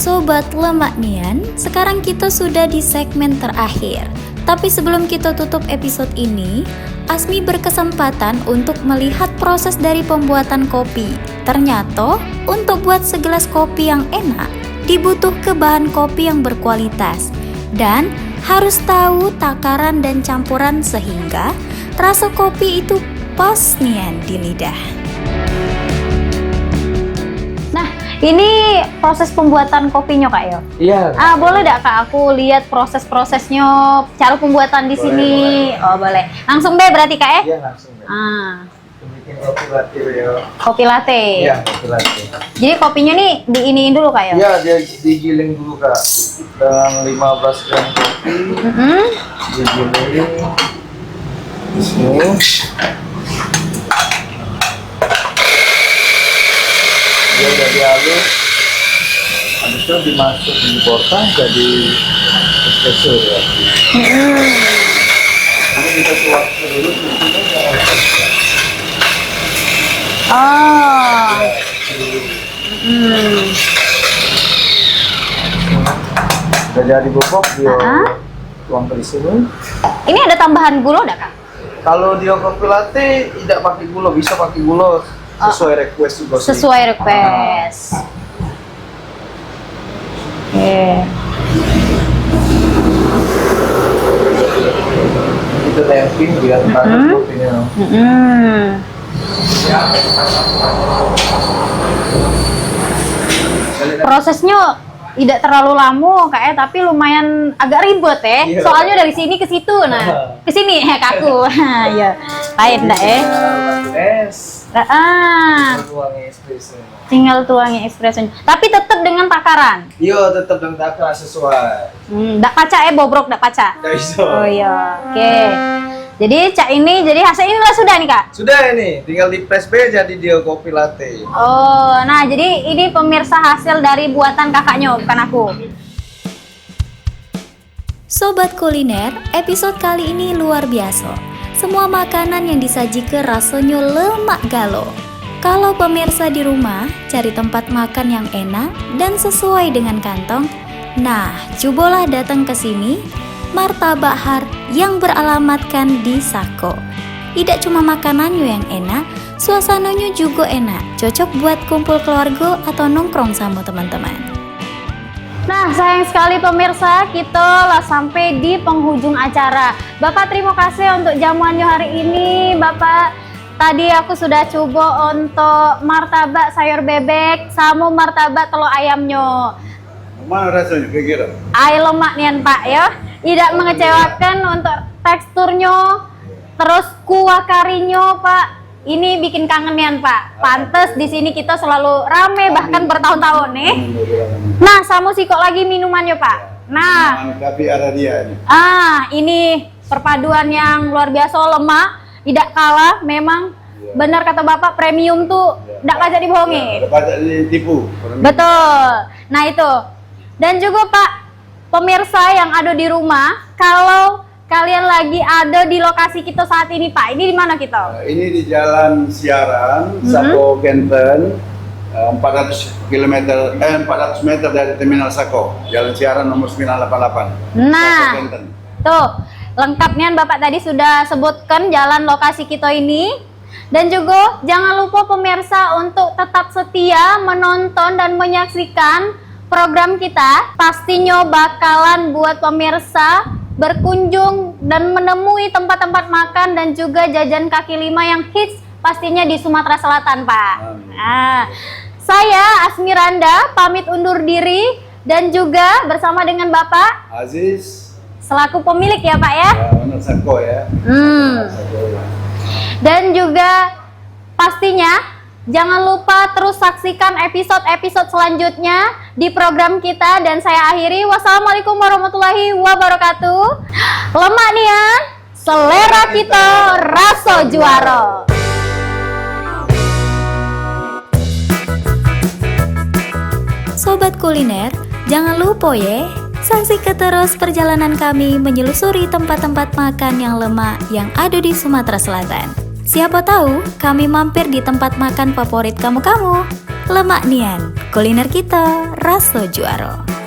Sobat Lemak Nian, sekarang kita sudah di segmen terakhir. Tapi sebelum kita tutup episode ini, Asmi berkesempatan untuk melihat proses dari pembuatan kopi. Ternyata, untuk buat segelas kopi yang enak, dibutuhkan bahan kopi yang berkualitas. Dan harus tahu takaran dan campuran sehingga rasa kopi itu pas nian di lidah. Ini proses pembuatan kopinya Kak Yo? Iya. Boleh enggak Kak aku lihat proses-prosesnya, cara pembuatan di sini? Boleh. Oh, boleh. Langsung deh berarti Kak ya? Iya, langsung. Bikin kopi latte ya. Kopi latte. Iya, kopi latte. Jadi kopinya nih diiniin dulu Kak Yo? Iya, dia digiling dulu Kak. Dengan 15 gram kopi. Digiling. Di sini. Dia jadi halus, habis itu dimasuk di portang jadi espresso ya. Ini kita tuang dulu di sini ya. Udah jadi bubuk dia tuang ke sini. Ini ada tambahan gula enggak Kak? Kalau dia kopi latte tidak pakai gula, bisa pakai gula. Sesuai request juga sih. Sesuai request. Oke. Kita temping biar panas kopinya. Prosesnya tidak terlalu lama Kak ya, tapi lumayan agak ribet ya. Iya. Soalnya dari sini ke situ, nah ke sini ya Kakku. Ya, lain enggak ya? Es. Tuangnya espresso. Tinggal tuangnya espresso. Tapi tetap dengan takaran. Iya, tetap dengan takaran sesuai. Nggak pacak ya, bobrok nggak pacak. Nggak bisa. Oh iya, oke. Jadi Cak ini, jadi hasil ini sudah nih Kak? Sudah ini, tinggal di press B jadi dia kopi latte. Oh, nah jadi ini pemirsa hasil dari buatan kakaknya, bukan aku. Sobat kuliner, episode kali ini luar biasa. Semua makanan yang disajikan rasanya lemak galo. Kalau pemirsa di rumah cari tempat makan yang enak dan sesuai dengan kantong, nah cobalah datang ke sini. Martabak Har yang beralamatkan di Sako. Tidak cuma makanannya yang enak, suasananya juga enak. Cocok buat kumpul keluarga atau nongkrong sama teman-teman. Nah, sayang sekali pemirsa, kita lah sampai di penghujung acara. Bapak terima kasih untuk jamuannya hari ini. Bapak, tadi aku sudah coba untuk martabak sayur bebek sama martabak telur ayamnya. Mana rasanya kira-kira? Ay lemak nian Pak ya. Tidak mengecewakan untuk teksturnya, terus kuah karinya Pak. Ini bikin kangen nian Pak. Pantes di sini kita selalu rame bahkan bertahun-tahun nih. Nah, sama sih kok lagi minumannya Pak. Nah, Tapi ada dia ini. ini perpaduan yang luar biasa, lemak, tidak kalah. Memang benar kata Bapak, premium tuh tidak pajak dibohongi. Pajak ditipu. Betul. Nah itu. Dan juga Pak, pemirsa yang ada di rumah, kalau kalian lagi ada di lokasi kita saat ini Pak, ini di mana kita? Ini di Jalan Siaran, Sako, Kenten, 400 meter dari Terminal Sako, Jalan Siaran nomor 988. Nah, Sako, Kenten. tuh lengkapnya Bapak tadi sudah sebutkan jalan lokasi kita ini. Dan juga jangan lupa pemirsa untuk tetap setia menonton dan menyaksikan program kita. Pastinya bakalan buat pemirsa berkunjung dan menemui tempat-tempat makan dan juga jajan kaki lima yang hits pastinya di Sumatera Selatan Pak. Nah, saya Asmiranda pamit undur diri dan juga bersama dengan Bapak Aziz, selaku pemilik ya Pak ya. benar Sako ya. Sako, ya. Dan juga pastinya jangan lupa terus saksikan episode-episode selanjutnya di program kita. Dan saya akhiri, wassalamualaikum warahmatullahi wabarakatuh. Lemak nian, selera kita rasa juara. Sobat kuliner, jangan lupa ya, saksikan terus perjalanan kami menyelusuri tempat-tempat makan yang lemak yang ada di Sumatera Selatan. Siapa tahu kami mampir di tempat makan favorit kamu-kamu. Lemak Nian, kuliner kita rasa juara.